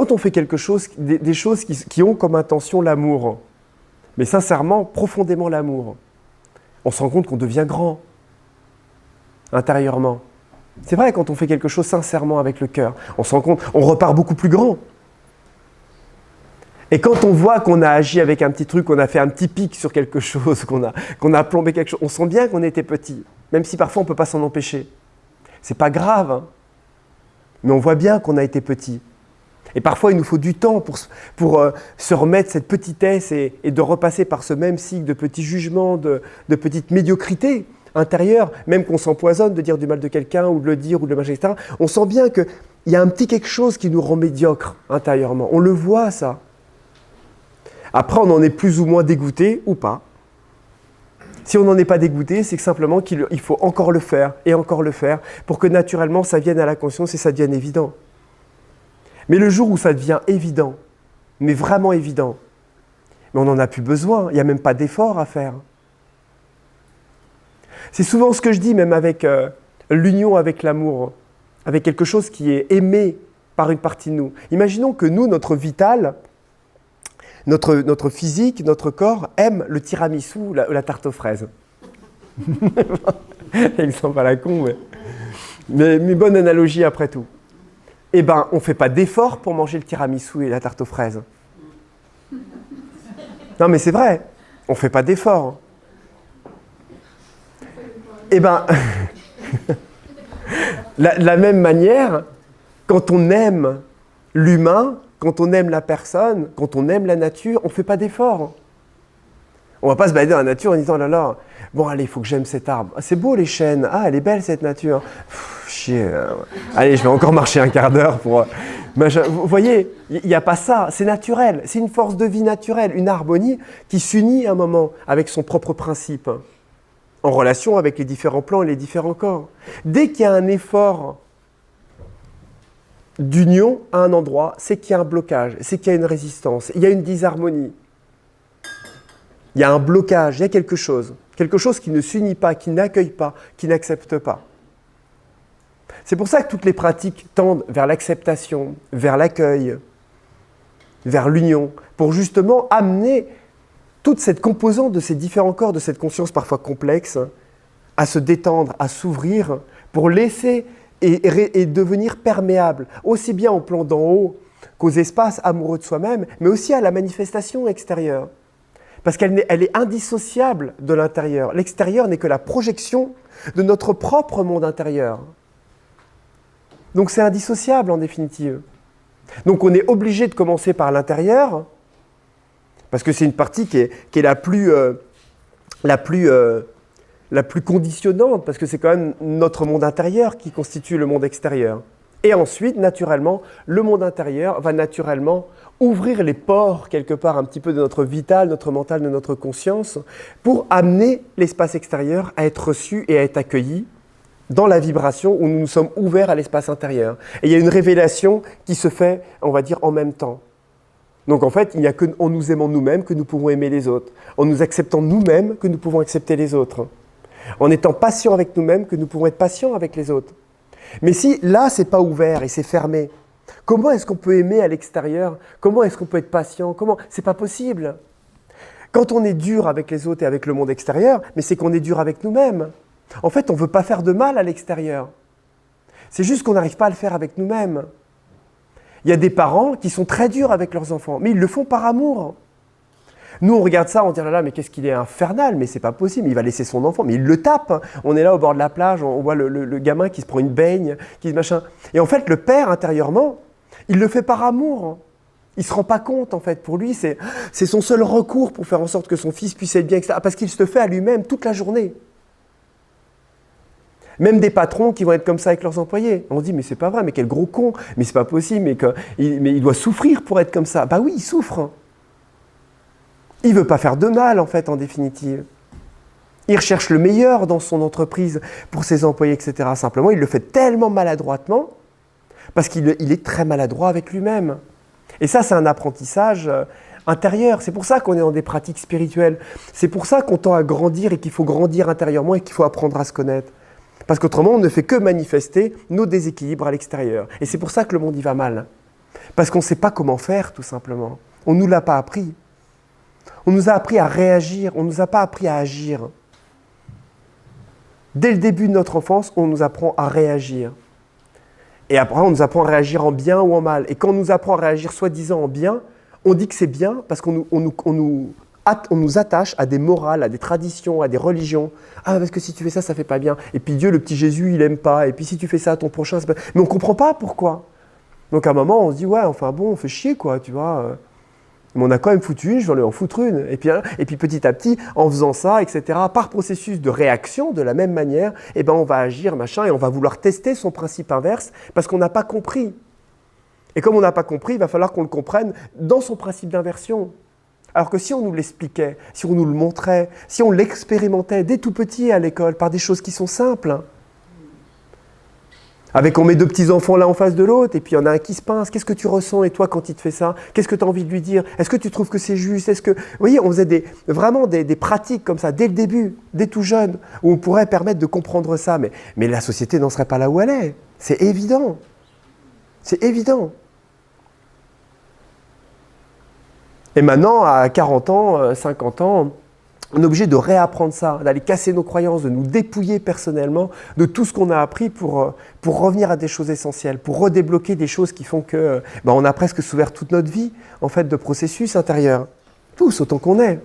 quand on fait quelque chose, des choses qui ont comme intention l'amour, mais sincèrement, profondément l'amour, on se rend compte qu'on devient grand, intérieurement. C'est vrai, quand on fait quelque chose sincèrement avec le cœur, on se rend compte, on repart beaucoup plus grand. Et quand on voit qu'on a agi avec un petit truc, qu'on a fait un petit pic sur quelque chose, qu'on a plombé quelque chose, on sent bien qu'on était petit, même si parfois on ne peut pas s'en empêcher. C'est pas grave, hein, mais on voit bien qu'on a été petit. Et parfois, il nous faut du temps pour se remettre cette petitesse et de repasser par ce même cycle de petits jugements, de petites médiocrités intérieures, même qu'on s'empoisonne de dire du mal de quelqu'un ou de le dire ou de le machin, etc. On sent bien qu'il y a un petit quelque chose qui nous rend médiocres intérieurement. On le voit, ça. Après, on en est plus ou moins dégoûté ou pas. Si on n'en est pas dégoûté, c'est que simplement qu'il faut encore le faire pour que naturellement ça vienne à la conscience et ça devienne évident. Mais le jour où ça devient évident, mais vraiment évident, mais on n'en a plus besoin, il n'y a même pas d'effort à faire. C'est souvent ce que je dis, même avec l'union avec l'amour, avec quelque chose qui est aimé par une partie de nous. Imaginons que nous, notre vital, notre physique, notre corps aime le tiramisu, la tarte aux fraises. Exemple à la con, mais bonne analogie après tout. Eh bien, on ne fait pas d'effort pour manger le tiramisu et la tarte aux fraises. Non, mais c'est vrai, on ne fait pas d'effort. Eh bien, la même manière, quand on aime l'humain, quand on aime la personne, quand on aime la nature, on ne fait pas d'effort. On ne va pas se balader dans la nature en disant « Oh là là, bon allez, il faut que j'aime cet arbre. Ah, c'est beau les chênes, ah elle est belle cette nature. Chier, allez, je vais encore marcher un quart d'heure pour... » Vous voyez, il n'y a pas ça, c'est naturel, c'est une force de vie naturelle, une harmonie qui s'unit à un moment avec son propre principe, en relation avec les différents plans et les différents corps. Dès qu'il y a un effort d'union à un endroit, c'est qu'il y a un blocage, c'est qu'il y a une résistance, il y a une disharmonie. Il y a un blocage, il y a quelque chose qui ne s'unit pas, qui n'accueille pas, qui n'accepte pas. C'est pour ça que toutes les pratiques tendent vers l'acceptation, vers l'accueil, vers l'union, pour justement amener toute cette composante de ces différents corps, de cette conscience parfois complexe, à se détendre, à s'ouvrir, pour laisser et devenir perméable, aussi bien au plan d'en haut qu'aux espaces amoureux de soi-même, mais aussi à la manifestation extérieure. Parce qu'elle est indissociable de l'intérieur. L'extérieur n'est que la projection de notre propre monde intérieur. Donc c'est indissociable en définitive. Donc on est obligé de commencer par l'intérieur, parce que c'est une partie qui est la plus conditionnante, parce que c'est quand même notre monde intérieur qui constitue le monde extérieur. Et ensuite, naturellement, le monde intérieur va naturellement ouvrir les pores, quelque part, un petit peu de notre vital, notre mental, de notre conscience, pour amener l'espace extérieur à être reçu et à être accueilli dans la vibration où nous nous sommes ouverts à l'espace intérieur. Et il y a une révélation qui se fait, on va dire, en même temps. Donc en fait, il n'y a qu'en nous aimant nous-mêmes que nous pouvons aimer les autres. En nous acceptant nous-mêmes que nous pouvons accepter les autres. En étant patients avec nous-mêmes que nous pouvons être patients avec les autres. Mais si là, c'est pas ouvert et c'est fermé, comment est-ce qu'on peut aimer à l'extérieur? Comment est-ce qu'on peut être patient? C'est pas possible. Quand on est dur avec les autres et avec le monde extérieur, mais c'est qu'on est dur avec nous-mêmes. En fait, on ne veut pas faire de mal à l'extérieur. C'est juste qu'on n'arrive pas à le faire avec nous-mêmes. Il y a des parents qui sont très durs avec leurs enfants, mais ils le font par amour. Nous, on regarde ça, on dit « là, mais qu'est-ce qu'il est infernal, mais c'est pas possible, il va laisser son enfant, mais il le tape. » On est là au bord de la plage, on voit le gamin qui se prend une baigne, qui machin. Et en fait, le père, intérieurement, il le fait par amour. Il ne se rend pas compte, en fait. Pour lui, c'est son seul recours pour faire en sorte que son fils puisse être bien, etc. Parce qu'il se le fait à lui-même toute la journée. Même des patrons qui vont être comme ça avec leurs employés. On se dit, mais c'est pas vrai, mais quel gros con, mais c'est pas possible, mais il doit souffrir pour être comme ça. Bah oui, il souffre. Il ne veut pas faire de mal, en fait, en définitive. Il recherche le meilleur dans son entreprise pour ses employés, etc. Simplement, il le fait tellement maladroitement parce qu'il est très maladroit avec lui-même. Et ça, c'est un apprentissage intérieur. C'est pour ça qu'on est dans des pratiques spirituelles. C'est pour ça qu'on tend à grandir et qu'il faut grandir intérieurement et qu'il faut apprendre à se connaître. Parce qu'autrement, on ne fait que manifester nos déséquilibres à l'extérieur. Et c'est pour ça que le monde y va mal. Parce qu'on ne sait pas comment faire, tout simplement. On ne nous l'a pas appris. On nous a appris à réagir, on ne nous a pas appris à agir. Dès le début de notre enfance, on nous apprend à réagir. Et après, on nous apprend à réagir en bien ou en mal. Et quand on nous apprend à réagir soi-disant en bien, on dit que c'est bien parce qu'on nous attache à des morales, à des traditions, à des religions. Ah, parce que si tu fais ça, ça ne fait pas bien. Et puis Dieu, le petit Jésus, il n'aime pas. Et puis si tu fais ça à ton prochain, c'est pas... Mais on ne comprend pas pourquoi. Donc à un moment, on se dit, ouais, enfin bon, on fait chier, quoi, tu vois. Mais on a quand même foutu une, je vais lui en foutre une. Et puis petit à petit, en faisant ça, etc., par processus de réaction, de la même manière, eh ben, on va agir, machin, et on va vouloir tester son principe inverse parce qu'on n'a pas compris. Et comme on n'a pas compris, il va falloir qu'on le comprenne dans son principe d'inversion. Alors que si on nous l'expliquait, si on nous le montrait, si on l'expérimentait dès tout petit à l'école, par des choses qui sont simples, avec on met deux petits enfants l'un en face de l'autre, et puis il y en a un qui se pince. Qu'est-ce que tu ressens, et toi, quand il te fait ça? Qu'est-ce que tu as envie de lui dire? Est-ce que tu trouves que c'est juste? Vous voyez, on faisait vraiment des pratiques comme ça, dès le début, dès tout jeune, où on pourrait permettre de comprendre ça. Mais la société n'en serait pas là où elle est. C'est évident. C'est évident. Et maintenant, à 40 ans, 50 ans, on est obligé de réapprendre ça, d'aller casser nos croyances, de nous dépouiller personnellement de tout ce qu'on a appris pour revenir à des choses essentielles, pour redébloquer des choses qui font que on a presque souffert toute notre vie en fait, de processus intérieurs. Tous, autant qu'on est.